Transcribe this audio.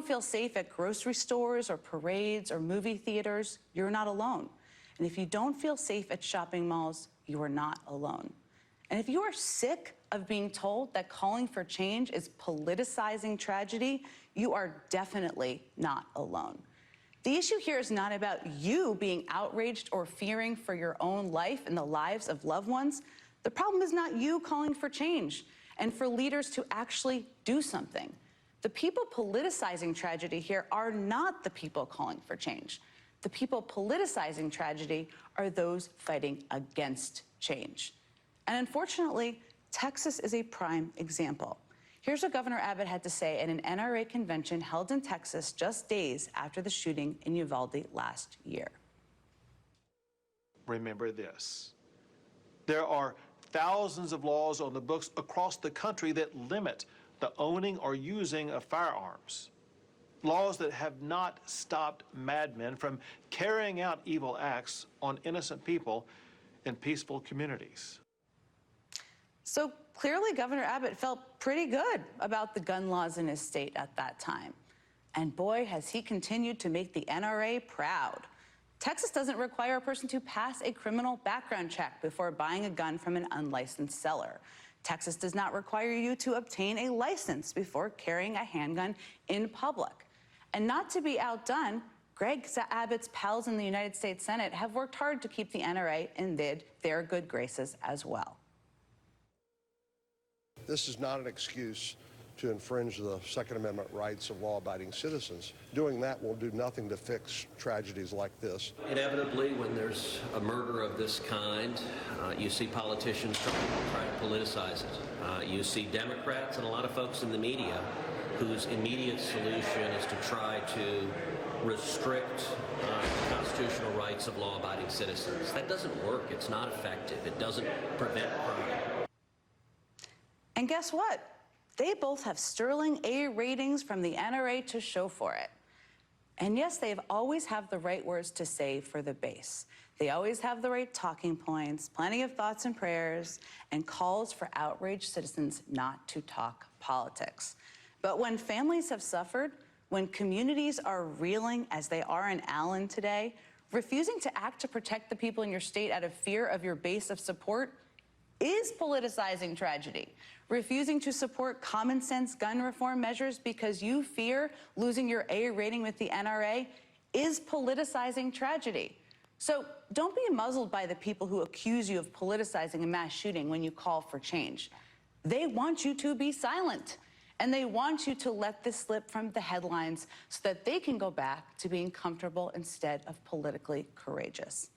feel safe at grocery stores or parades or movie theaters, you're not alone. And if you don't feel safe at shopping malls, you are not alone. And if you are sick of being told that calling for change is politicizing tragedy, you are definitely not alone. The issue here is not about you being outraged or fearing for your own life and the lives of loved ones. The problem is not you calling for change and for leaders to actually do something. The people politicizing tragedy here are not the people calling for change. The people politicizing tragedy are those fighting against change. And unfortunately, Texas is a prime example. Here's what Governor Abbott had to say at an NRA convention held in Texas just days after the shooting in Uvalde last year. Remember this: there are thousands of laws on the books across the country that limit the owning or using of firearms. Laws that have not stopped madmen from carrying out evil acts on innocent people in peaceful communities. So clearly, Governor Abbott felt pretty good about the gun laws in his state at that time. And boy, has he continued to make the NRA proud. Texas doesn't require a person to pass a criminal background check before buying a gun from an unlicensed seller. Texas does not require you to obtain a license before carrying a handgun in public. And not to be outdone, Greg Abbott's pals in the United States Senate have worked hard to keep the NRA in their good graces as well. This is not an excuse to infringe the Second Amendment rights of law-abiding citizens. Doing that will do nothing to fix tragedies like this. Inevitably, when there's a murder of this kind, you see politicians try to politicize it. You see Democrats and a lot of folks in the media whose immediate solution is to try to restrict the constitutional rights of law-abiding citizens. That doesn't work. It's not effective. It doesn't prevent crime. And guess what? They both have sterling A ratings from the NRA to show for it. And yes, they've always have the right words to say for the base. They always have the right talking points, plenty of thoughts and prayers, and calls for outraged citizens not to talk politics. But when families have suffered, when communities are reeling as they are in Allen today, refusing to act to protect the people in your state out of fear of your base of support is politicizing tragedy. Refusing to support common sense gun reform measures because you fear losing your A rating with the NRA is politicizing tragedy. So don't be muzzled by the people who accuse you of politicizing a mass shooting when you call for change. They want you to be silent, and they want you to let this slip from the headlines so that they can go back to being comfortable instead of politically courageous.